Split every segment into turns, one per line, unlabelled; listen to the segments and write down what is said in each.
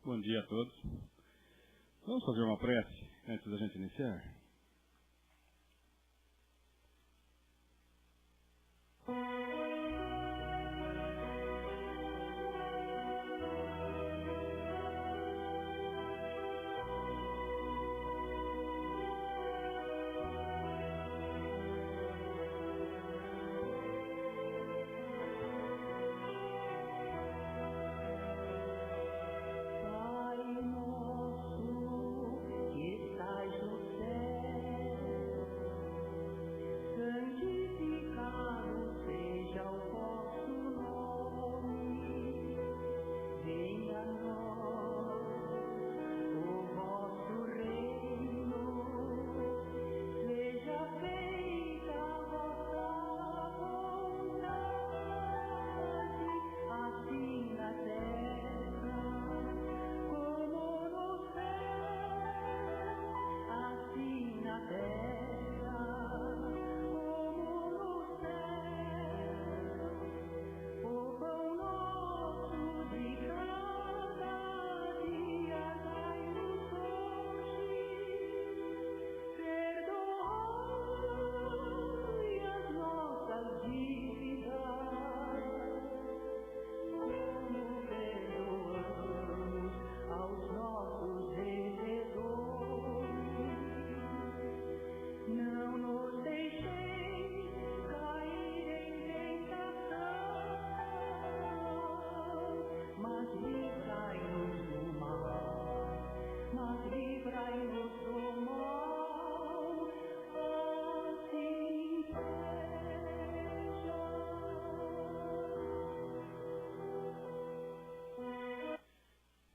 Bom dia a todos. Vamos fazer uma prece antes da gente iniciar?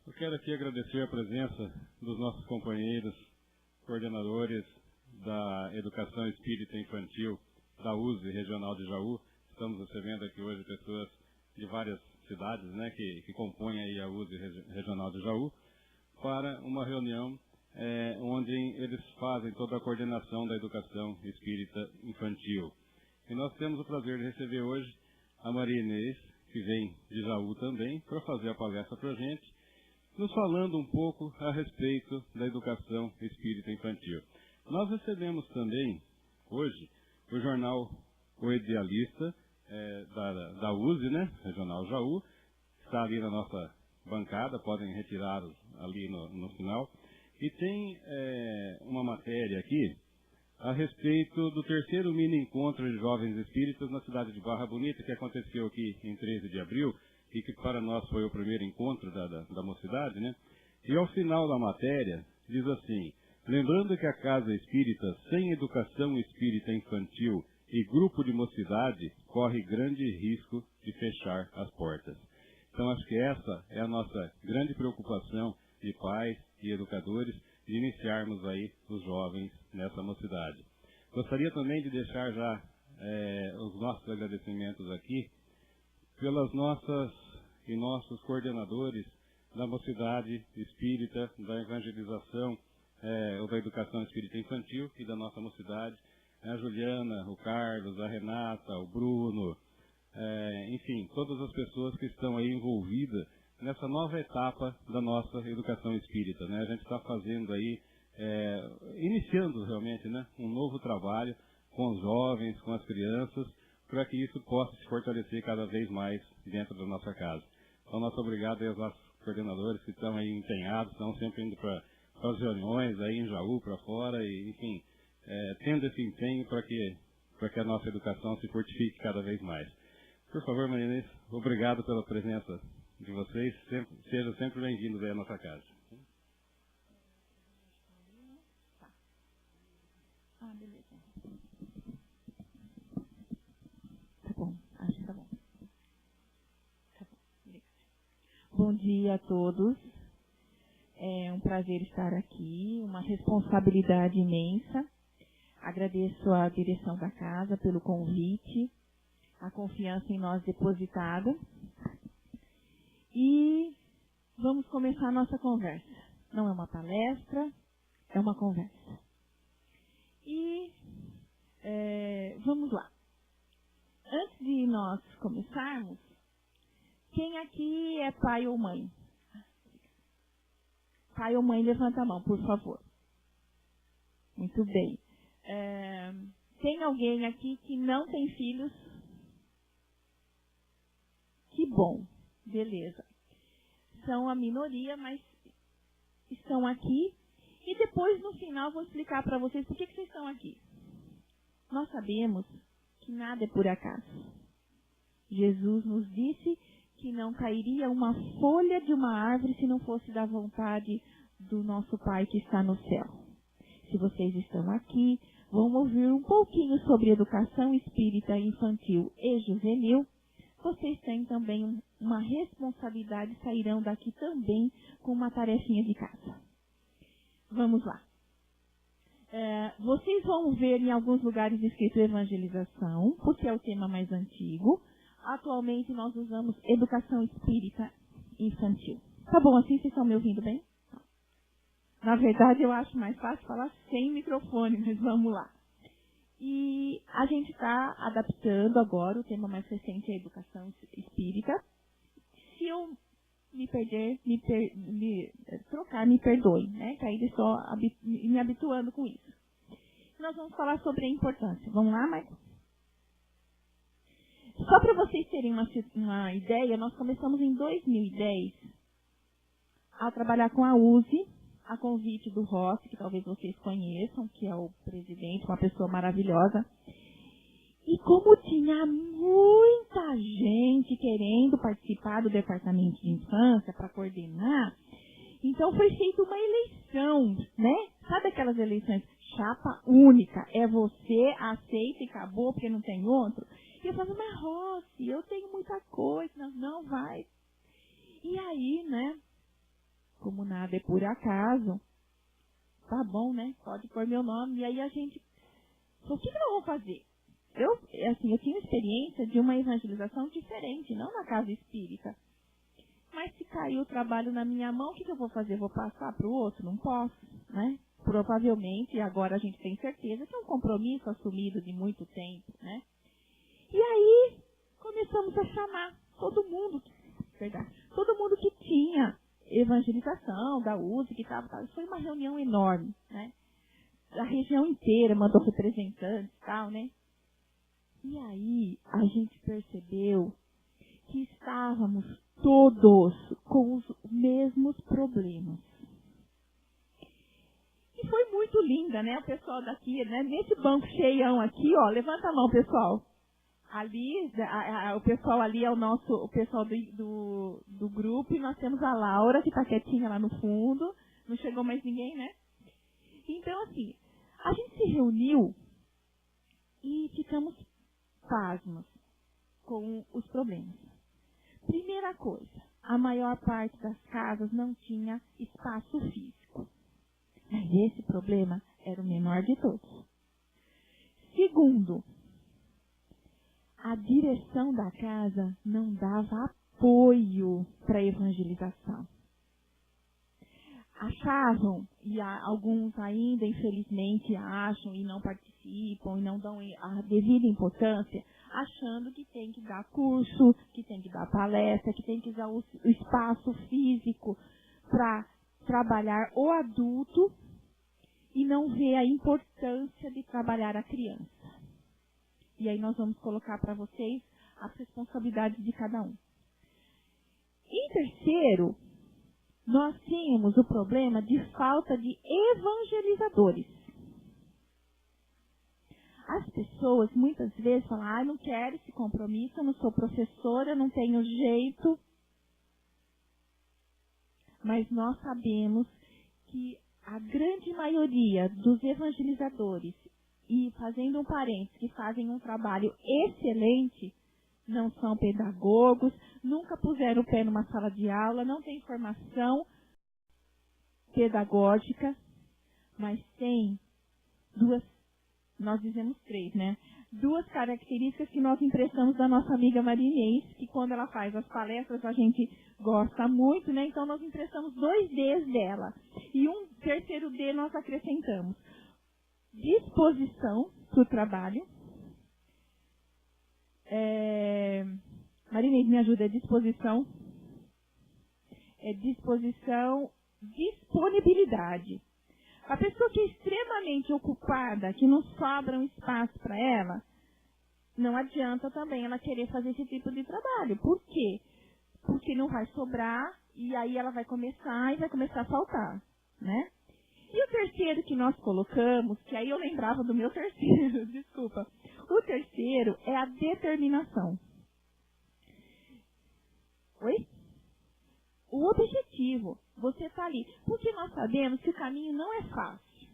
Eu quero aqui agradecer a presença dos nossos companheiros, coordenadores da Educação Espírita Infantil da USE Regional de Jaú. Estamos recebendo aqui hoje pessoas de várias cidades, né, que compõem aí a USE Regional de Jaú, para uma reunião onde eles fazem toda a coordenação da Educação Espírita Infantil. E nós temos o prazer de receber hoje a Maria Inês, que vem de Jaú também, para fazer a palestra para a gente, nos falando um pouco a respeito da educação espírita infantil. Nós recebemos também, hoje, o jornal O Idealista, da USE, né, Regional Jaú, está ali na nossa bancada, podem retirá-los ali no final. E tem uma matéria aqui a respeito do 3º mini encontro de jovens espíritas na cidade de Barra Bonita, que aconteceu aqui em 13 de abril, e que para nós foi o primeiro encontro da mocidade, né? E ao final da matéria, diz assim: lembrando que a Casa Espírita, sem educação espírita infantil e grupo de mocidade, corre grande risco de fechar as portas. Então acho que essa é a nossa grande preocupação de pais e educadores, de iniciarmos aí os jovens nessa mocidade. Gostaria também de deixar já os nossos agradecimentos aqui pelas nossas e nossos coordenadores da mocidade espírita, da evangelização ou da educação espírita infantil e da nossa mocidade, a Juliana, o Carlos, a Renata, o Bruno, enfim, todas as pessoas que estão aí envolvidas nessa nova etapa da nossa educação espírita, né? A gente está fazendo aí, iniciando realmente, né, um novo trabalho com os jovens, com as crianças, para que isso possa se fortalecer cada vez mais dentro da nossa casa. Então, nosso obrigado aos nossos coordenadores que estão aí empenhados, estão sempre indo para as reuniões aí em Jaú, para fora, e, enfim, tendo esse empenho para que a nossa educação se fortifique cada vez mais. Por favor, Maria Inês, obrigado pela presença de vocês, sejam sempre bem-vindos aí à nossa casa.
Beleza. Tá bom, acho que tá bom. Tá bom, obrigada. Bom dia a todos. É um prazer estar aqui, uma responsabilidade imensa. Agradeço à direção da casa pelo convite, a confiança em nós depositada. E vamos começar a nossa conversa. Não é uma palestra, é uma conversa. E vamos lá. Antes de nós começarmos, quem aqui é pai ou mãe? pai ou mãe, levanta a mão, por favor. Muito bem. Tem alguém aqui que não tem filhos? Que bom. Beleza. São a minoria, mas estão aqui. E depois, no final, vou explicar para vocês por que vocês estão aqui. Nós sabemos que nada é por acaso. Jesus nos disse que não cairia uma folha de uma árvore se não fosse da vontade do nosso Pai que está no céu. Se vocês estão aqui, vão ouvir um pouquinho sobre educação espírita infantil e juvenil. Vocês têm também uma responsabilidade, sairão daqui também com uma tarefinha de casa. Vamos lá. Vocês vão ver em alguns lugares escrito evangelização, porque é o tema mais antigo. Atualmente nós usamos educação espírita infantil. Tá bom assim? Vocês estão me ouvindo bem? Na verdade, eu acho mais fácil falar sem microfone, mas vamos lá. E a gente está adaptando agora, o tema mais recente é a educação espírita. Se eu me perder, trocar, me perdoem, né? Que ainda estou me habituando com isso. Nós vamos falar sobre a importância. Vamos lá, Maicon? Só para vocês terem uma ideia, nós começamos em 2010 a trabalhar com a USE, a convite do Rossi, que talvez vocês conheçam, que é o presidente, uma pessoa maravilhosa. E como tinha muita gente querendo participar do departamento de infância para coordenar, então foi feita uma eleição, né? Sabe aquelas eleições? Chapa única, é você, aceita e acabou, porque não tem outro. E eu falei, mas Rossi, eu tenho muita coisa, não vai. E aí, né? Como nada é por acaso, tá bom, né? Pode pôr meu nome. E aí a gente, o que eu vou fazer? Eu tinha experiência de uma evangelização diferente, não na casa espírita. Mas se caiu o trabalho na minha mão, o que eu vou fazer? Vou passar para o outro? Não posso, né? Provavelmente, agora a gente tem certeza que é um compromisso assumido de muito tempo, né? E aí, começamos a chamar todo mundo que tinha evangelização da USE, que estava. Foi uma reunião enorme, né? A região inteira mandou representantes e tal, né? E aí, a gente percebeu que estávamos todos com os mesmos problemas. E foi muito linda, né? O pessoal daqui, né? Nesse banco cheião aqui, ó, levanta a mão, pessoal. Ali, o pessoal ali é o pessoal do grupo, e nós temos a Laura, que está quietinha lá no fundo. Não chegou mais ninguém, né? Então, assim, a gente se reuniu e ficamos pasmos com os problemas. Primeira coisa, a maior parte das casas não tinha espaço físico. Mas esse problema era o menor de todos. Segundo, a direção da casa não dava apoio para a evangelização. Achavam, e alguns ainda infelizmente acham e não participam e não dão a devida importância, achando que tem que dar curso, que tem que dar palestra, que tem que usar o espaço físico para trabalhar o adulto e não vê a importância de trabalhar a criança. E aí nós vamos colocar para vocês as responsabilidades de cada um. Em terceiro, nós tínhamos o problema de falta de evangelizadores. As pessoas muitas vezes falam, eu não quero esse compromisso, eu não sou professora, eu não tenho jeito. Mas nós sabemos que a grande maioria dos evangelizadores, e fazendo um parênteses, que fazem um trabalho excelente, não são pedagogos, nunca puseram o pé numa sala de aula, não têm formação pedagógica, mas tem nós dizemos 3, né? 2 características que nós emprestamos da nossa amiga Marinês, que quando ela faz as palestras a gente gosta muito, né? Então nós emprestamos 2 Ds dela. E um terceiro D nós acrescentamos. Disposição para o trabalho. Marinês, me ajuda, é disposição. É disposição disponibilidade. A pessoa que é extremamente ocupada, que não sobra um espaço para ela, não adianta também ela querer fazer esse tipo de trabalho. Por quê? Porque não vai sobrar e aí ela vai começar a faltar, né? E o terceiro que nós colocamos, que aí eu lembrava do meu terceiro, desculpa. O terceiro é a determinação. Oi? O objetivo, você está ali. Porque nós sabemos que o caminho não é fácil.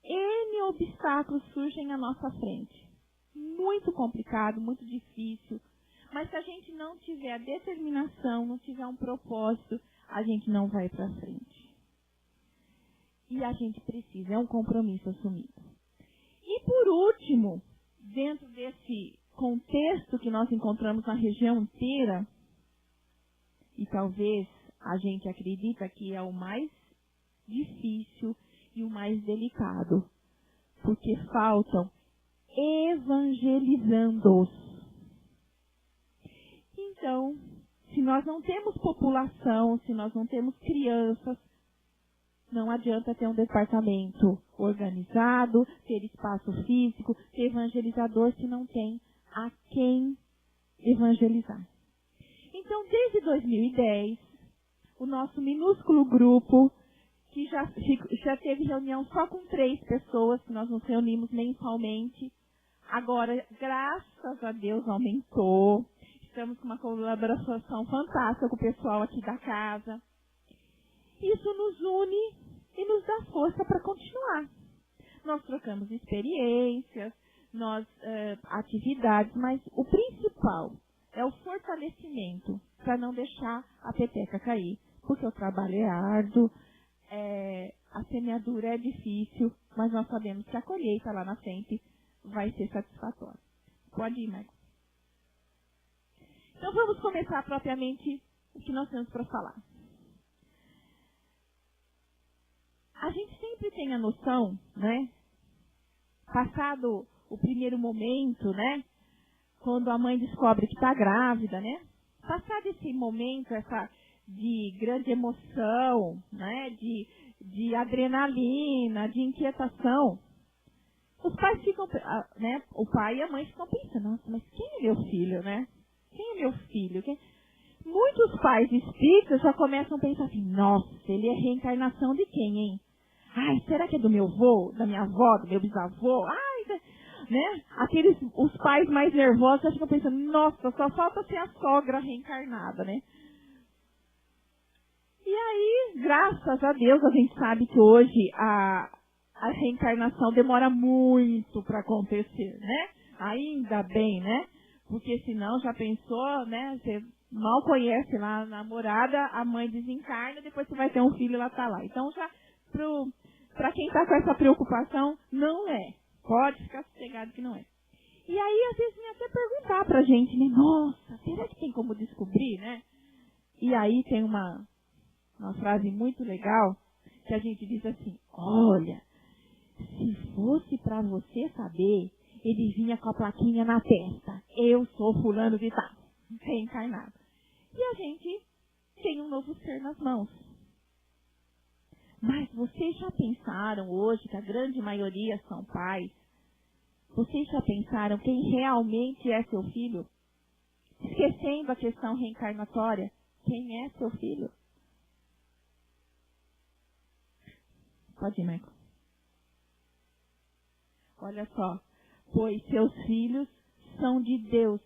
N obstáculos surgem à nossa frente. Muito complicado, muito difícil. Mas se a gente não tiver a determinação, não tiver um propósito, a gente não vai para frente. E a gente precisa, é um compromisso assumido. E por último, dentro desse contexto que nós encontramos na região inteira, e talvez a gente acredita que é o mais difícil e o mais delicado, porque faltam evangelizandos. Então, se nós não temos população, se nós não temos crianças, não adianta ter um departamento organizado, ter espaço físico, ter evangelizador, se não tem a quem evangelizar. Então, desde 2010, o nosso minúsculo grupo, que já teve reunião só com 3 pessoas, que nós nos reunimos mensalmente, agora, graças a Deus, aumentou. Estamos com uma colaboração fantástica com o pessoal aqui da casa. Isso nos une e nos dá força para continuar. Nós trocamos experiências, atividades, mas o principal é o fortalecimento para não deixar a peteca cair, porque o trabalho é árduo, a semeadura é difícil, mas nós sabemos que a colheita lá na frente vai ser satisfatória. Pode ir, Marco. Então vamos começar propriamente o que nós temos para falar. A gente sempre tem a noção, né? Passado o primeiro momento, né? Quando a mãe descobre que está grávida, né? Passado esse momento, de grande emoção, né? De adrenalina, de inquietação, os pais ficam, né? O pai e a mãe ficam pensando, nossa, mas quem é meu filho, né? Quem é meu filho? Muitos pais espíritas já começam a pensar assim, nossa, ele é reencarnação de quem, hein? Ai, será que é do meu avô, da minha avó, do meu bisavô? Ai, né? Os pais mais nervosos já ficam pensando, nossa, só falta ser a sogra reencarnada, né? E aí, graças a Deus, a gente sabe que hoje a reencarnação demora muito para acontecer, né? Ainda bem, né? Porque senão já pensou, né? Você mal conhece lá a namorada, a mãe desencarna, depois você vai ter um filho e ela tá lá. Então já, para quem está com essa preocupação, não é. Pode ficar sossegado que não é. E aí, às vezes, vem até perguntar pra gente, né? Nossa, será que tem como descobrir, né? E aí tem uma frase muito legal, que a gente diz assim, olha, se fosse para você saber, ele vinha com a plaquinha na testa. Eu sou fulano de tal, reencarnado. E a gente tem um novo ser nas mãos. Mas vocês já pensaram hoje, que a grande maioria são pais, vocês já pensaram quem realmente é seu filho? Esquecendo a questão reencarnatória, quem é seu filho? Pode ir, Michael. Olha só. Pois seus filhos são de Deus,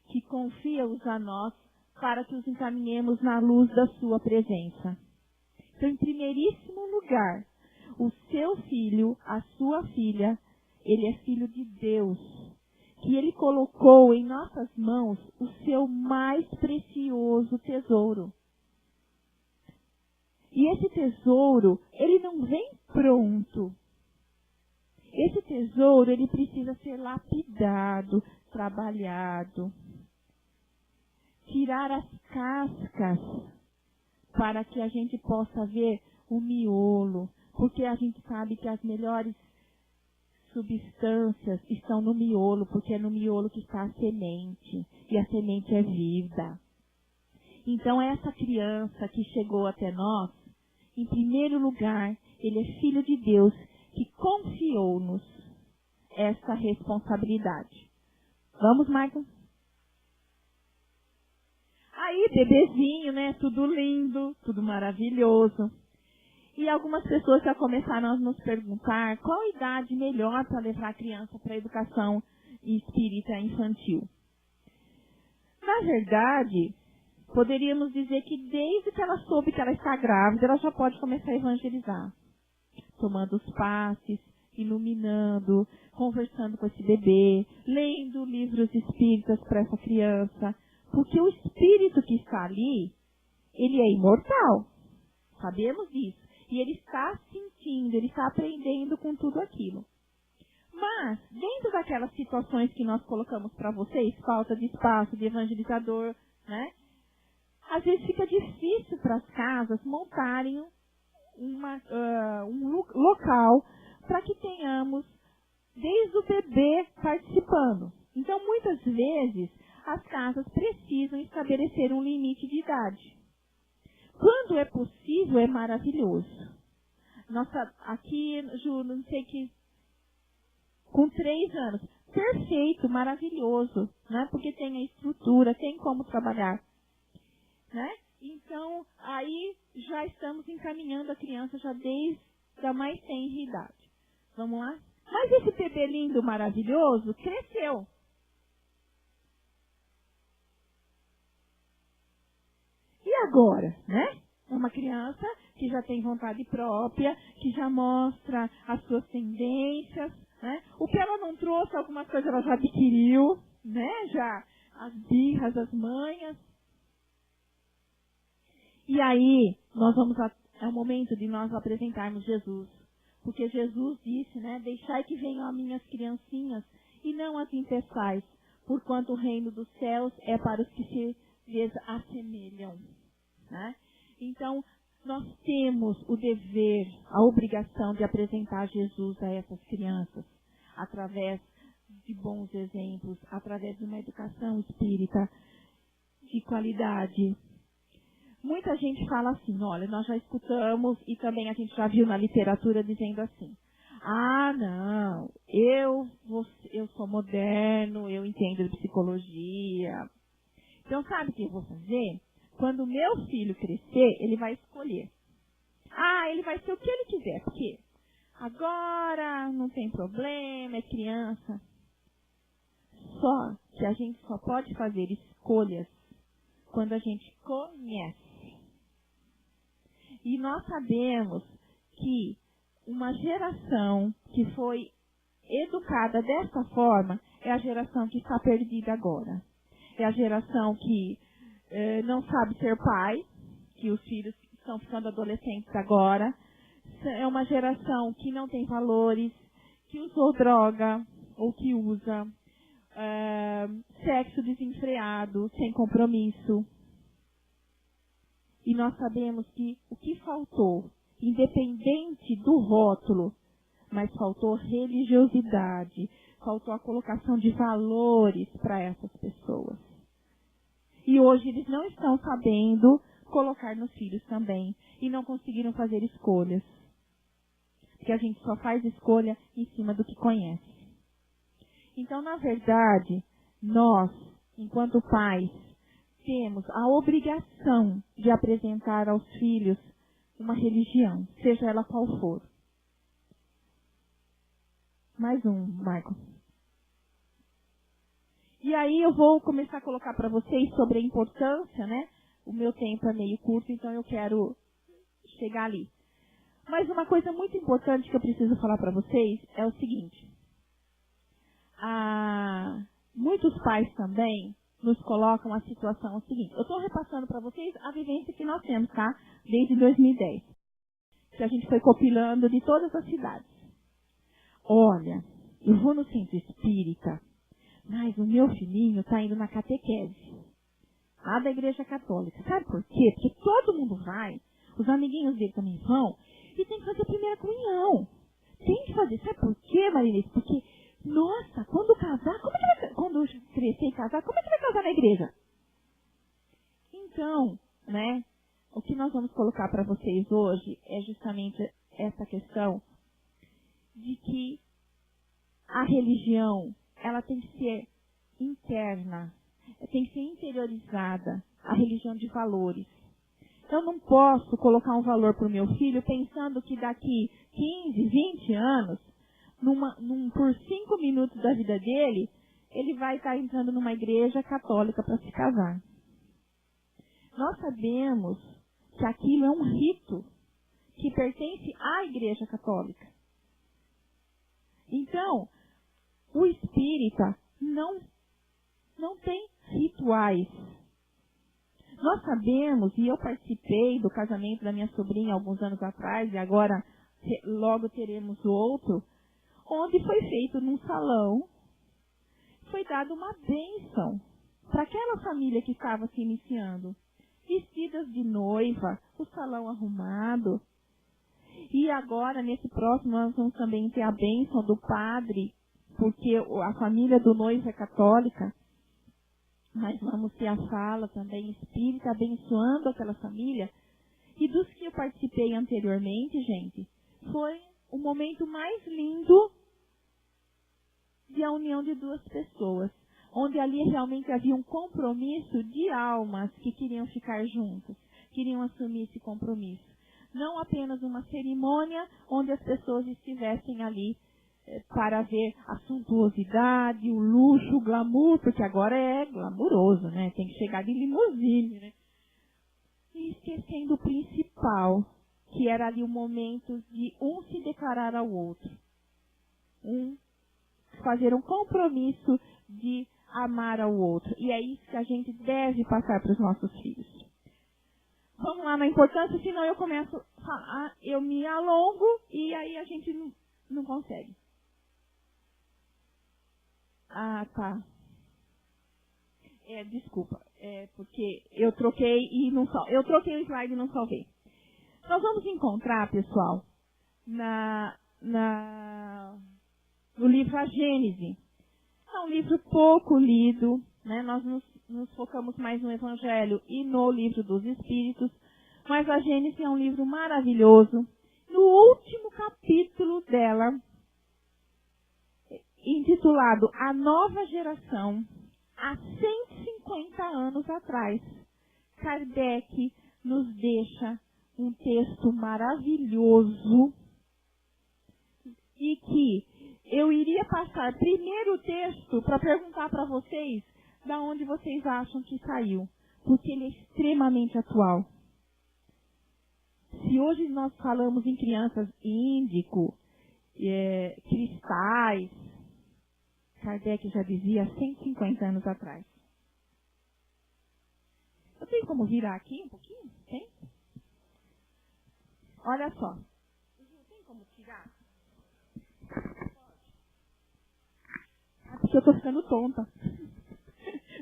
que confia-os a nós para que os encaminhemos na luz da sua presença. Então, em primeiríssimo lugar, o seu filho, a sua filha, ele é filho de Deus, que ele colocou em nossas mãos o seu mais precioso tesouro. E esse tesouro, ele não vem pronto. Esse tesouro, ele precisa ser lapidado, trabalhado. Tirar as cascas para que a gente possa ver o miolo. Porque a gente sabe que as melhores substâncias estão no miolo, porque é no miolo que está a semente. E a semente é vida. Então, essa criança que chegou até nós, Em primeiro lugar, Ele é Filho de Deus que confiou-nos essa responsabilidade. Vamos, Michael? Aí, bebezinho, né? Tudo lindo, tudo maravilhoso. E algumas pessoas já começaram a nos perguntar qual a idade melhor para levar a criança para a educação espírita infantil. Na verdade, poderíamos dizer que desde que ela soube que ela está grávida, ela já pode começar a evangelizar. Tomando os passes, iluminando, conversando com esse bebê, lendo livros espíritas para essa criança. Porque o espírito que está ali, ele é imortal. Sabemos disso. E ele está sentindo, ele está aprendendo com tudo aquilo. Mas, dentro daquelas situações que nós colocamos para vocês, falta de espaço, de evangelizador, né? Às vezes fica difícil para as casas montarem um local para que tenhamos desde o bebê participando. Então, muitas vezes, as casas precisam estabelecer um limite de idade. Quando é possível, é maravilhoso. Nossa, aqui, Ju, não sei que... Com 3 anos. Perfeito, maravilhoso, né? Porque tem a estrutura, tem como trabalhar, né? Então, aí já estamos encaminhando a criança já desde a mais tenra idade. Vamos lá? Mas esse bebê lindo, maravilhoso, cresceu. E agora, né? É uma criança que já tem vontade própria, que já mostra as suas tendências, né? O que ela não trouxe, algumas coisas ela já adquiriu, né? Já as birras, as manhas. E aí, é o momento de nós apresentarmos Jesus. Porque Jesus disse, né? Deixai que venham as minhas criancinhas e não as impeçais, porquanto o reino dos céus é para os que se lhes assemelham. Né? Então, nós temos o dever, a obrigação de apresentar Jesus a essas crianças, através de bons exemplos, através de uma educação espírita de qualidade. Muita gente fala assim, olha, nós já escutamos e também a gente já viu na literatura dizendo assim, ah, não, eu sou moderno, eu entendo de psicologia. Então, sabe o que eu vou fazer? Quando o meu filho crescer, ele vai escolher. Ah, ele vai ser o que ele quiser, porque agora não tem problema, é criança. Só que a gente só pode fazer escolhas quando a gente conhece. E nós sabemos que uma geração que foi educada dessa forma é a geração que está perdida agora. É a geração que não sabe ser pai, que os filhos estão ficando adolescentes agora. É uma geração que não tem valores, que usou droga ou que usa sexo desenfreado, sem compromisso. E nós sabemos que o que faltou, independente do rótulo, mas faltou religiosidade, faltou a colocação de valores para essas pessoas. E hoje eles não estão sabendo colocar nos filhos também. E não conseguiram fazer escolhas. Porque a gente só faz escolha em cima do que conhece. Então, na verdade, nós, enquanto pais, temos a obrigação de apresentar aos filhos uma religião, seja ela qual for. Mais um, Michael. E aí eu vou começar a colocar para vocês sobre a importância, né? O meu tempo é meio curto, então eu quero chegar ali. Mas uma coisa muito importante que eu preciso falar para vocês é o seguinte. Muitos pais também nos colocam a situação seguinte. Eu estou repassando para vocês a vivência que nós temos, tá? Desde 2010. Que a gente foi compilando de todas as cidades. Olha, eu vou no centro espírita, mas o meu filhinho está indo na catequese, lá da Igreja Católica. Sabe por quê? Porque todo mundo vai, os amiguinhos dele também vão, e tem que fazer a primeira comunhão. Tem que fazer. Sabe por quê, Marinês? Porque, nossa, quando casar, quando crescer e casar, como é que vai casar na igreja? Então, né, o que nós vamos colocar para vocês hoje é justamente essa questão de que a religião, ela tem que ser interna, tem que ser interiorizada, a religião de valores. Eu não posso colocar um valor para o meu filho pensando que daqui 15, 20 anos, por 5 minutos da vida dele, ele vai estar entrando numa igreja católica para se casar. Nós sabemos que aquilo é um rito que pertence à igreja católica. Então, o espírita não tem rituais. Nós sabemos, e eu participei do casamento da minha sobrinha alguns anos atrás, e agora logo teremos outro, onde foi feito num salão, foi dada uma bênção para aquela família que estava se iniciando. Vestidas de noiva, o salão arrumado. E agora, nesse próximo, nós vamos também ter a bênção do padre, porque a família do noivo é católica. Mas vamos ter a fala também espírita abençoando aquela família. E dos que eu participei anteriormente, gente, foi o momento mais lindo de a união de duas pessoas, onde ali realmente havia um compromisso de almas que queriam ficar juntas, queriam assumir esse compromisso. Não apenas uma cerimônia onde as pessoas estivessem ali para ver a suntuosidade, o luxo, o glamour, porque agora é glamuroso, né? Tem que chegar de limusine, né? E esquecendo o principal, que era ali o momento de um se declarar ao outro. Fazer um compromisso de amar ao outro. E é isso que a gente deve passar para os nossos filhos. Vamos lá na importância, senão eu começo a falar, eu me alongo e aí a gente não consegue. Ah, tá. Desculpa. Porque eu troquei e não salvei. Eu troquei o slide e não salvei. Nós vamos encontrar, pessoal, no livro A Gênese. É um livro pouco lido, né? Nós nos focamos mais no Evangelho e no livro dos Espíritos, mas a Gênese é um livro maravilhoso. No último capítulo dela, intitulado A Nova Geração, há 150 anos atrás, Kardec nos deixa um texto maravilhoso e que eu iria passar primeiro o texto para perguntar para vocês de onde vocês acham que saiu, porque ele é extremamente atual. Se hoje nós falamos em crianças índico, cristais, Kardec já dizia há 150 anos atrás. Eu tenho como virar aqui um pouquinho? Tem? Olha só. Tem como tirar? Porque eu estou ficando tonta.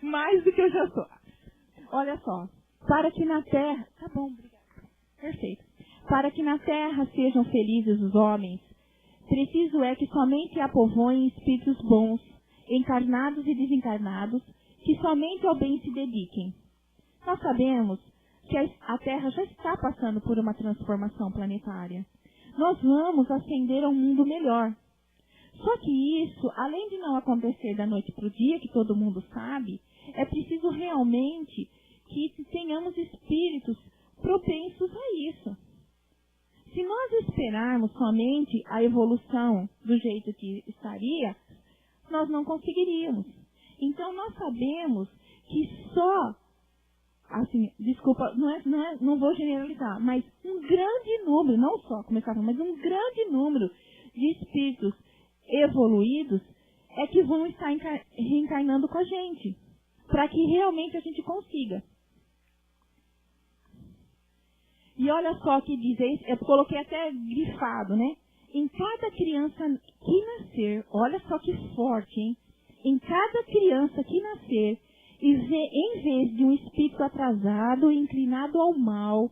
Mais do que eu já sou. Olha só. Para que na terra... Tá bom, obrigada. Perfeito. Para que na terra sejam felizes os homens, preciso é que somente a povoem espíritos bons, encarnados e desencarnados, que somente ao bem se dediquem. Nós sabemos que a Terra já está passando por uma transformação planetária. Nós vamos ascender a um mundo melhor. Só que isso, além de não acontecer da noite para o dia, que todo mundo sabe, é preciso realmente que tenhamos espíritos propensos a isso. Se nós esperarmos somente a evolução do jeito que estaria, nós não conseguiríamos. Então, nós sabemos que só, assim, desculpa, não vou generalizar, mas um grande número, não só começar, mas um grande número de espíritos evoluídos é que vão estar reencarnando com a gente, para que realmente a gente consiga. E olha só o que diz, eu coloquei até grifado, né? Em cada criança que nascer, olha só que forte, hein? Em cada criança que nascer, em vez de um espírito atrasado e inclinado ao mal,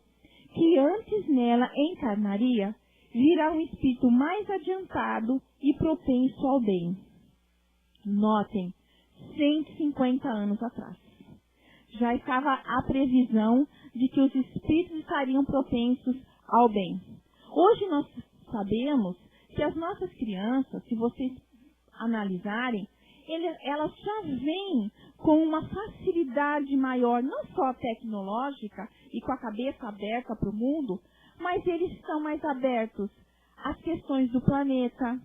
que antes nela encarnaria, virá um espírito mais adiantado e propenso ao bem. Notem, 150 anos atrás. Já estava a previsão de que os espíritos estariam propensos ao bem. Hoje nós sabemos que as nossas crianças, se vocês analisarem, elas já vêm com uma facilidade maior, não só tecnológica e com a cabeça aberta para o mundo, mas eles estão mais abertos às questões do planeta,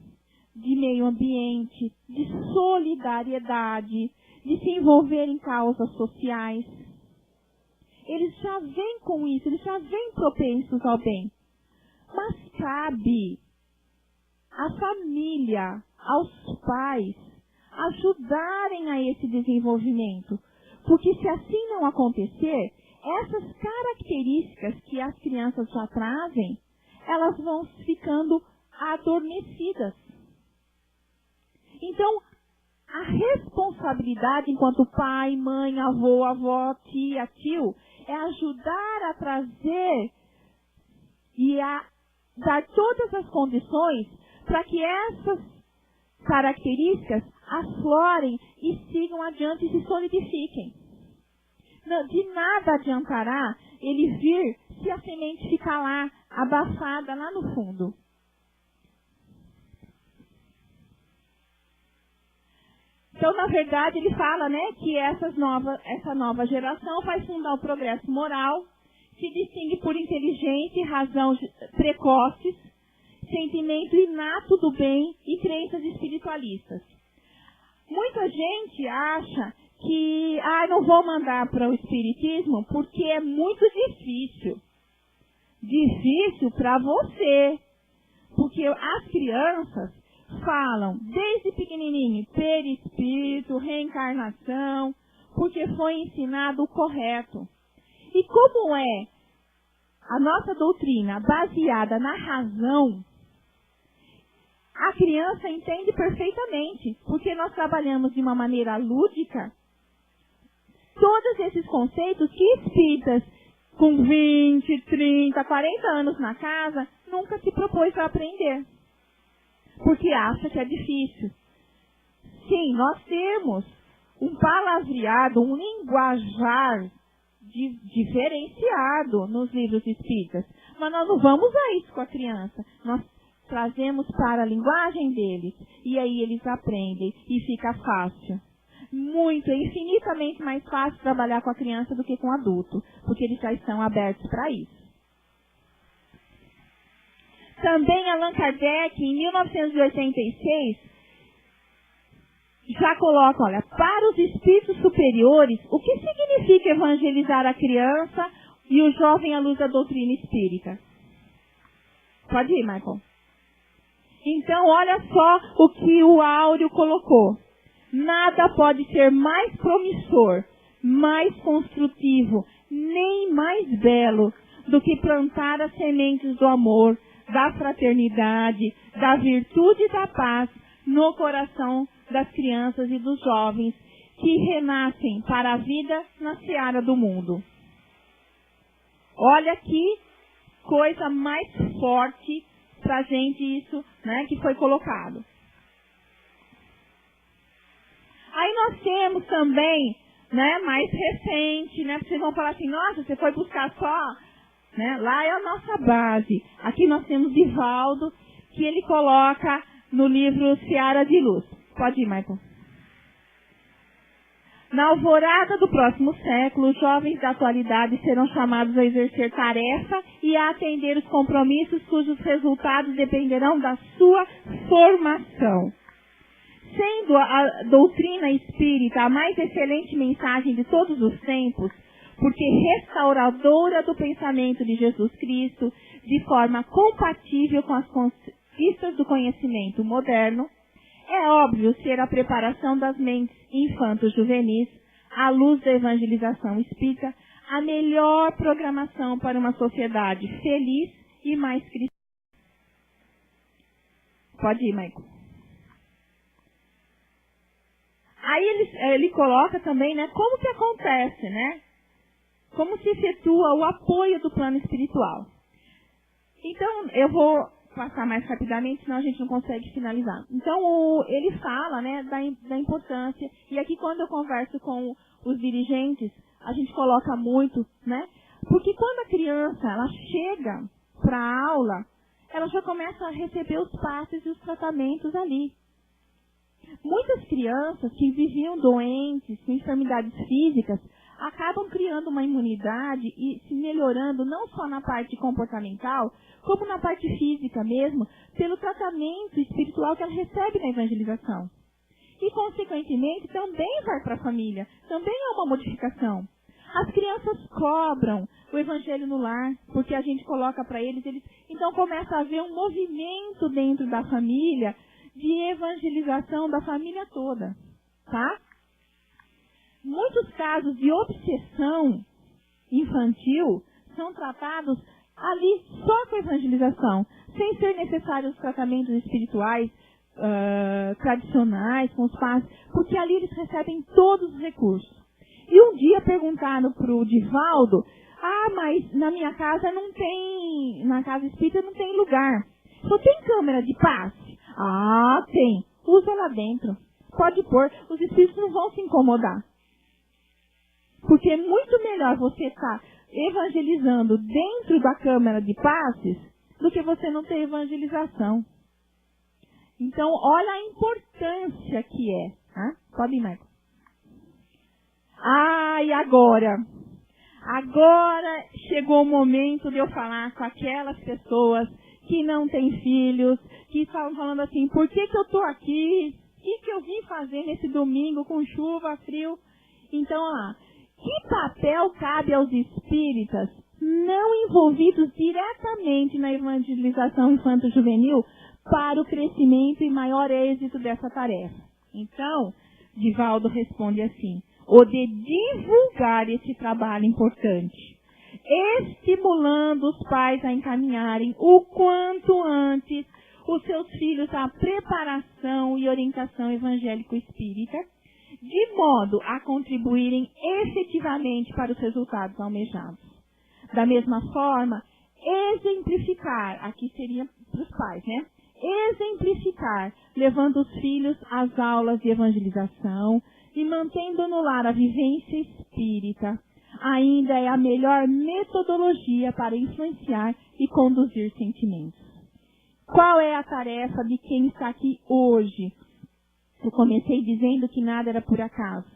de meio ambiente, de solidariedade, de se envolver em causas sociais. Eles já vêm com isso, eles já vêm propensos ao bem. Mas cabe à família, aos pais, ajudarem a esse desenvolvimento. Porque se assim não acontecer, essas características que as crianças já trazem, elas vão ficando adormecidas. Então, a responsabilidade enquanto pai, mãe, avô, avó, tia, tio, é ajudar a trazer e a dar todas as condições para que essas características aflorem e sigam adiante e se solidifiquem. De nada adiantará ele vir se a semente ficar lá, abafada lá no fundo. Então, na verdade, ele fala, né, que essa nova geração vai fundar o progresso moral, se distingue por inteligência e razão precoces, sentimento inato do bem e crenças espiritualistas. Muita gente acha que, não vou mandar para o espiritismo porque é muito difícil. Difícil para você, porque as crianças falam desde pequenininho, perispírito, reencarnação, porque foi ensinado o correto. E como é a nossa doutrina baseada na razão, a criança entende perfeitamente, porque nós trabalhamos de uma maneira lúdica todos esses conceitos que espíritas com 20, 30, 40 anos na casa nunca se propôs a aprender. Porque acha que é difícil. Sim, nós temos um palavreado, um linguajar diferenciado nos livros espíritas. Mas nós não vamos a isso com a criança. Nós trazemos para a linguagem deles. E aí eles aprendem e fica fácil. Infinitamente mais fácil trabalhar com a criança do que com o adulto. Porque eles já estão abertos para isso. Também Allan Kardec, em 1986, já coloca, olha, para os espíritos superiores, o que significa evangelizar a criança e o jovem à luz da doutrina espírita? Pode ir, Michael. Então, olha só o que o Áureo colocou. Nada pode ser mais promissor, mais construtivo, nem mais belo do que plantar as sementes do amor, da fraternidade, da virtude e da paz no coração das crianças e dos jovens que renascem para a vida na seara do mundo. Olha que coisa mais forte para a gente isso, né, que foi colocado. Aí nós temos também, né, mais recente, né, vocês vão falar assim, nossa, você foi buscar só... Né? Lá é a nossa base. Aqui nós temos Divaldo, que ele coloca no livro Seara de Luz. Pode ir, Michael. Na alvorada do próximo século, os jovens da atualidade serão chamados a exercer tarefa e a atender os compromissos cujos resultados dependerão da sua formação. Sendo a doutrina espírita a mais excelente mensagem de todos os tempos, porque restauradora do pensamento de Jesus Cristo, de forma compatível com as conquistas do conhecimento moderno, é óbvio ser a preparação das mentes infanto-juvenis, à luz da evangelização espírita, a melhor programação para uma sociedade feliz e mais cristã. Pode ir, Michael. Aí ele coloca também, né, como que acontece, né? Como se efetua o apoio do plano espiritual. Então, eu vou passar mais rapidamente, senão a gente não consegue finalizar. Então, ele fala, né, da importância. E aqui, quando eu converso com os dirigentes, a gente coloca muito, né, Porque quando a criança ela chega para a aula, ela já começa a receber os passes e os tratamentos ali. Muitas crianças que viviam doentes, com enfermidades físicas, acabam criando uma imunidade e se melhorando não só na parte comportamental, como na parte física mesmo, pelo tratamento espiritual que ela recebe na evangelização. E, consequentemente, também vai para a família, também é uma modificação. As crianças cobram o evangelho no lar, porque a gente coloca para eles, então começa a haver um movimento dentro da família de evangelização da família toda, tá? Muitos casos de obsessão infantil são tratados ali só com evangelização, sem ser necessários os tratamentos espirituais tradicionais, com os pais, porque ali eles recebem todos os recursos. E um dia perguntaram para o Divaldo, mas na minha casa não tem, na casa espírita não tem lugar. Só tem câmera de passe? Tem. Usa lá dentro. Pode pôr, os espíritos não vão se incomodar. Porque é muito melhor você estar evangelizando dentro da câmara de passes do que você não ter evangelização. Então, olha a importância que é. Pode ir, Marco. E agora? Agora chegou o momento de eu falar com aquelas pessoas que não têm filhos, que estavam falando assim, por que eu estou aqui? O que eu vim fazer nesse domingo com chuva, frio? Então, que papel cabe aos espíritas não envolvidos diretamente na evangelização infanto-juvenil para o crescimento e maior êxito dessa tarefa? Então, Divaldo responde assim, o de divulgar esse trabalho importante, estimulando os pais a encaminharem o quanto antes os seus filhos à preparação e orientação evangélico-espírita, de modo a contribuírem efetivamente para os resultados almejados. Da mesma forma, exemplificar, aqui seria para os pais, exemplificar, levando os filhos às aulas de evangelização e mantendo no lar a vivência espírita, ainda é a melhor metodologia para influenciar e conduzir sentimentos. Qual é a tarefa de quem está aqui hoje? Eu comecei dizendo que nada era por acaso.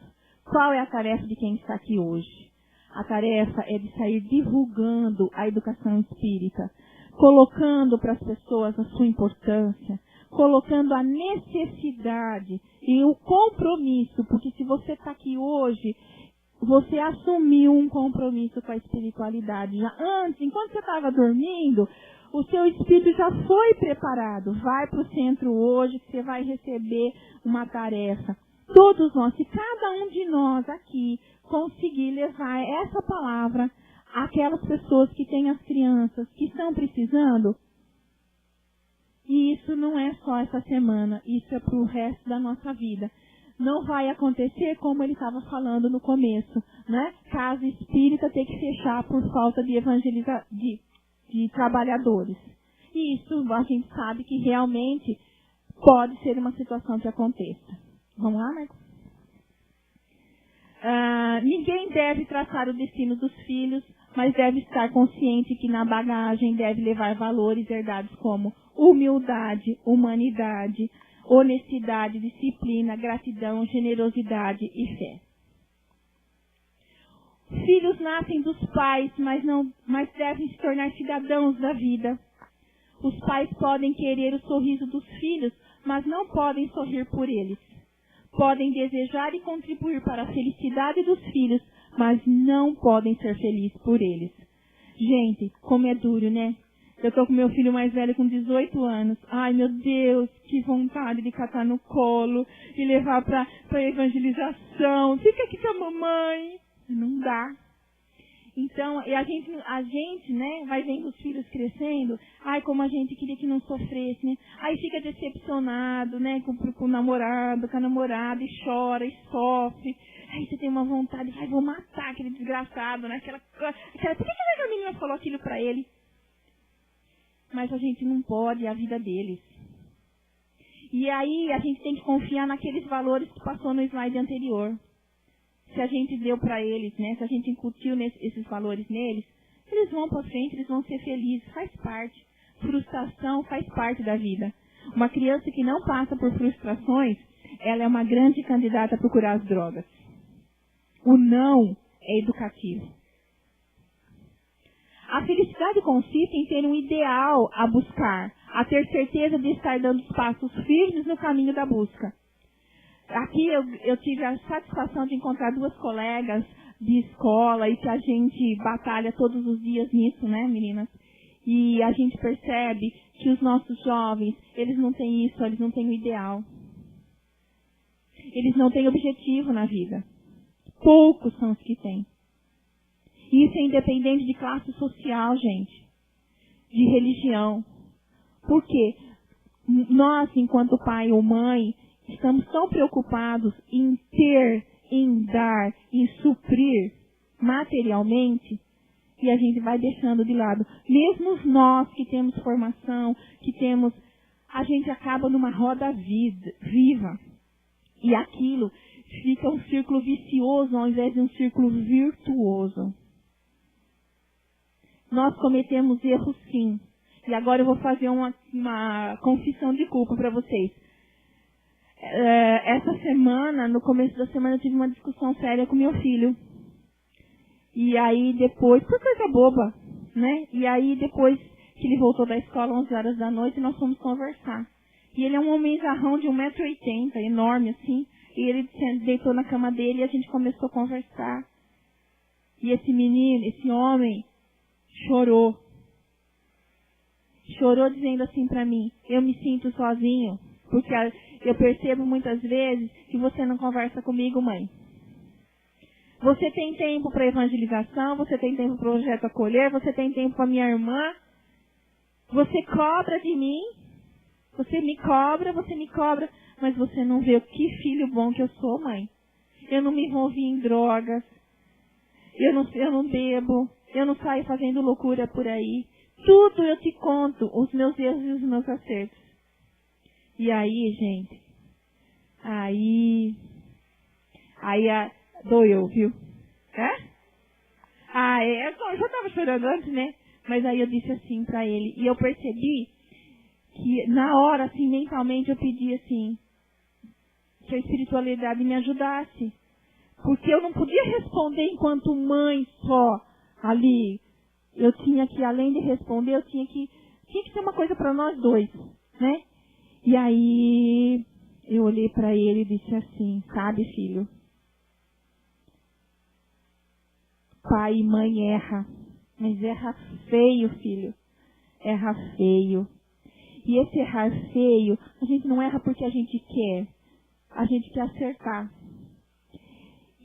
Qual é a tarefa de quem está aqui hoje? A tarefa é de sair divulgando a educação espírita, colocando para as pessoas a sua importância, colocando a necessidade e o compromisso, porque se você está aqui hoje, você assumiu um compromisso com a espiritualidade. Já antes, enquanto você estava dormindo, o seu espírito já foi preparado. Vai para o centro hoje que você vai receber uma tarefa. Todos nós, se cada um de nós aqui conseguir levar essa palavra àquelas pessoas que têm as crianças, que estão precisando, e isso não é só essa semana, isso é para o resto da nossa vida. Não vai acontecer como ele estava falando no começo, Casa espírita tem que fechar por falta de de trabalhadores. E isso a gente sabe que realmente pode ser uma situação que aconteça. Vamos lá, Marco? Ninguém deve traçar o destino dos filhos, mas deve estar consciente que na bagagem deve levar valores herdados como humildade, humanidade, honestidade, disciplina, gratidão, generosidade e fé. Filhos nascem dos pais, mas devem se tornar cidadãos da vida. Os pais podem querer o sorriso dos filhos, mas não podem sorrir por eles. Podem desejar e contribuir para a felicidade dos filhos, mas não podem ser felizes por eles. Gente, como é duro, né? Eu estou com meu filho mais velho com 18 anos. Ai, meu Deus, que vontade de catar no colo e levar para evangelização. Fica aqui com a mamãe. Não dá. Então, e a gente, vai vendo os filhos crescendo. Ai, como a gente queria que não sofresse, Aí fica decepcionado, com o namorado, com a namorada, e chora, e sofre. Aí você tem uma vontade, vou matar aquele desgraçado, por que a menina falou aquilo pra ele? Mas a gente não pode, é a vida deles. E aí a gente tem que confiar naqueles valores que passou no slide anterior. Se a gente deu para eles, se a gente incutiu esses valores neles, eles vão para frente, eles vão ser felizes, faz parte. Frustração faz parte da vida. Uma criança que não passa por frustrações, ela é uma grande candidata a procurar as drogas. O não é educativo. A felicidade consiste em ter um ideal a buscar, a ter certeza de estar dando os passos firmes no caminho da busca. Aqui eu tive a satisfação de encontrar duas colegas de escola e que a gente batalha todos os dias nisso, né, meninas? E a gente percebe que os nossos jovens, eles não têm isso, eles não têm o ideal. Eles não têm objetivo na vida. Poucos são os que têm. Isso é independente de classe social, gente. De religião. Porque nós, enquanto pai ou mãe, estamos tão preocupados em ter, em dar, em suprir materialmente, e a gente vai deixando de lado. Mesmo nós que temos formação, a gente acaba numa roda viva. E aquilo fica um círculo vicioso ao invés de um círculo virtuoso. Nós cometemos erros sim. E agora eu vou fazer uma confissão de culpa para vocês. Essa semana, no começo da semana, eu tive uma discussão séria com meu filho. E aí depois, por coisa boba, né? E aí depois que ele voltou da escola, 11 horas da noite, nós fomos conversar. E ele é um homenzarrão de 1,80 m, enorme assim. E ele deitou na cama dele e a gente começou a conversar. E esse menino, esse homem, chorou. Chorou dizendo assim pra mim, eu me sinto sozinho, porque eu percebo muitas vezes que você não conversa comigo, mãe. Você tem tempo para evangelização, você tem tempo para o projeto acolher, você tem tempo para minha irmã. Você cobra de mim, você me cobra, mas você não vê o que filho bom que eu sou, mãe. Eu não me envolvi em drogas, eu não bebo, eu não saio fazendo loucura por aí. Tudo eu te conto, os meus erros e os meus acertos. E aí, gente, doeu, viu? Eu já estava chorando antes, né? Mas aí eu disse assim pra ele, e eu percebi que na hora, assim, mentalmente, eu pedi assim, que a espiritualidade me ajudasse. Porque eu não podia responder enquanto mãe só ali. Eu tinha que, além de responder, tinha que ser uma coisa para nós dois, né? E aí eu olhei para ele e disse assim, sabe, filho? Pai e mãe erra, mas erra feio, filho. Erra feio. E esse errar feio, a gente não erra porque a gente quer acertar.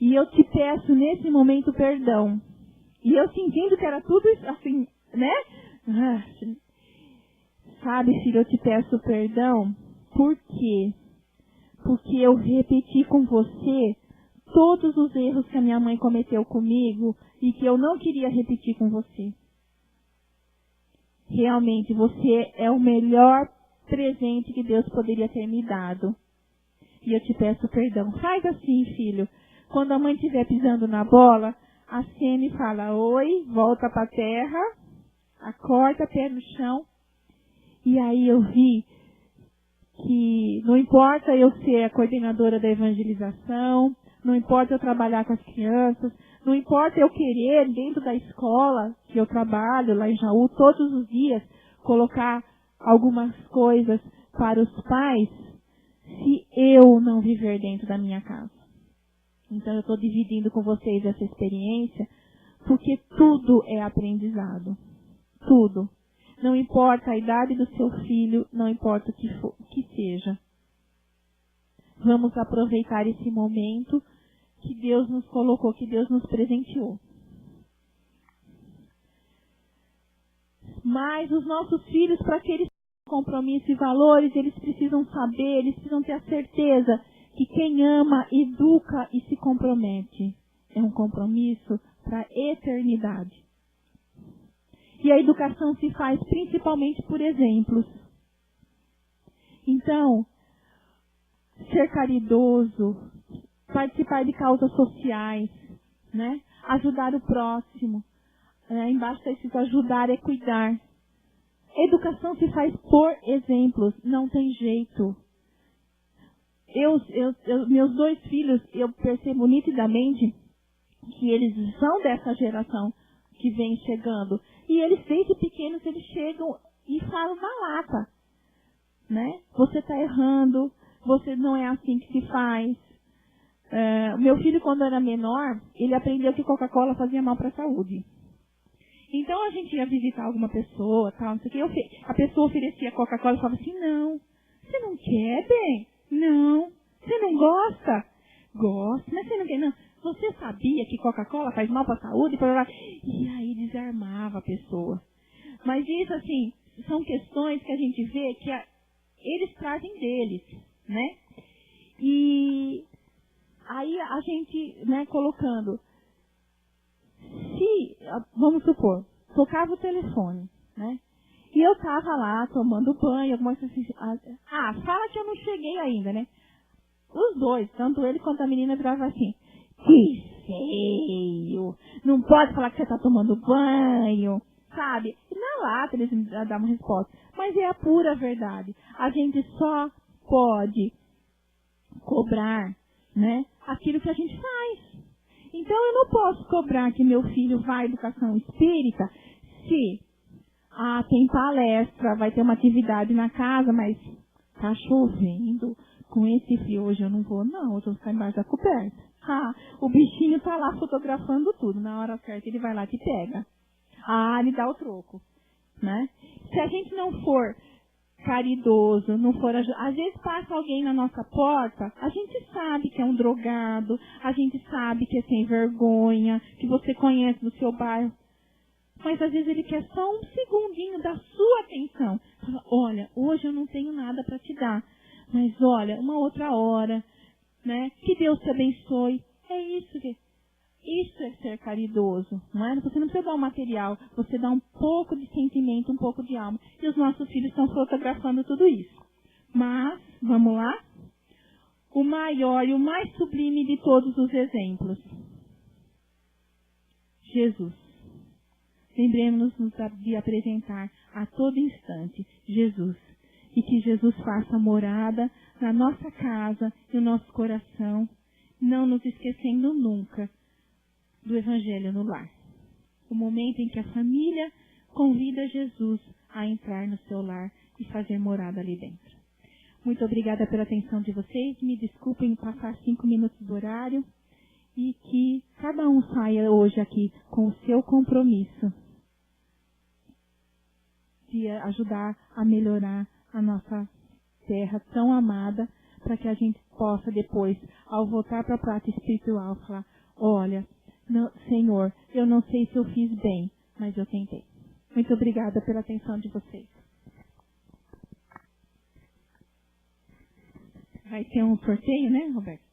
E eu te peço nesse momento perdão. E eu sentindo que era tudo assim, né? Sabe, filho, eu te peço perdão. Por quê? Porque eu repeti com você todos os erros que a minha mãe cometeu comigo e que eu não queria repetir com você. Realmente, você é o melhor presente que Deus poderia ter me dado. E eu te peço perdão. Faz assim, filho. Quando a mãe estiver pisando na bola, a Sene fala, oi, volta para a terra, acorda, pé no chão. E aí eu vi que não importa eu ser a coordenadora da evangelização, não importa eu trabalhar com as crianças, não importa eu querer, dentro da escola que eu trabalho, lá em Jaú, todos os dias, colocar algumas coisas para os pais, se eu não viver dentro da minha casa. Então eu estou dividindo com vocês essa experiência, porque tudo é aprendizado. Tudo. Não importa a idade do seu filho, não importa o que seja. Vamos aproveitar esse momento que Deus nos colocou, que Deus nos presenteou. Mas os nossos filhos, para que eles tenham compromisso e valores, eles precisam saber, eles precisam ter a certeza que quem ama, educa e se compromete. É um compromisso para a eternidade. E a educação se faz principalmente por exemplos. Então, ser caridoso, participar de causas sociais, né? Ajudar o próximo, embaixo está escrito ajudar é cuidar. Educação se faz por exemplos, não tem jeito. Meus 2 filhos, eu percebo nitidamente que eles são dessa geração que vem chegando. E eles, desde pequenos, eles chegam e falam na lata, né? Você está errando, você não é assim que se faz. Meu filho, quando era menor, ele aprendeu que Coca-Cola fazia mal para a saúde. Então, a gente ia visitar alguma pessoa, tal, não sei o que, a pessoa oferecia Coca-Cola e falava assim, não, você não quer, bem? Não. Você não gosta? Gosto, mas você não quer, não. Você sabia que Coca-Cola faz mal para a saúde? E aí desarmava a pessoa. Mas isso, assim, são questões que a gente vê que eles trazem deles, né? E aí a gente, né, colocando, se, vamos supor, tocava o telefone, né? E eu tava lá tomando banho, alguma coisa assim, fala que eu não cheguei ainda, né? Os 2, tanto ele quanto a menina, viravam assim, que feio, não pode falar que você tá tomando banho, sabe? E na lata eles davam resposta. Mas é a pura verdade. A gente só pode cobrar, né, aquilo que a gente faz. Então eu não posso cobrar que meu filho vá à educação espírita se tem palestra, vai ter uma atividade na casa, mas tá chovendo, com esse frio hoje eu não vou, não, hoje eu vou ficar embaixo da coberta. O bichinho tá lá fotografando tudo, na hora certa ele vai lá e te pega. Ele dá o troco, né? Se a gente não for caridoso, não for às vezes passa alguém na nossa porta, a gente sabe que é um drogado, a gente sabe que é sem vergonha, que você conhece do seu bairro, mas às vezes ele quer só um segundinho da sua atenção. Fala, olha, hoje eu não tenho nada para te dar, mas olha, uma outra hora, né? Que Deus te abençoe. É isso é ser caridoso, não é? Você não precisa dar um material, você dá um pouco de sentimento, um pouco de alma. E os nossos filhos estão fotografando tudo isso. Mas, vamos lá? O maior e o mais sublime de todos os exemplos. Jesus. Lembremos-nos de apresentar a todo instante Jesus. E que Jesus faça morada na nossa casa e no nosso coração, não nos esquecendo nunca do Evangelho no lar. O momento em que a família convida Jesus a entrar no seu lar e fazer morada ali dentro. Muito obrigada pela atenção de vocês. Me desculpem passar 5 minutos do horário. E que cada um saia hoje aqui com o seu compromisso de ajudar a melhorar a nossa terra tão amada, para que a gente possa depois, ao voltar para a prática espiritual, falar, olha, não, Senhor, eu não sei se eu fiz bem, mas eu tentei. Muito obrigada pela atenção de vocês. Vai ter um sorteio, né, Roberto?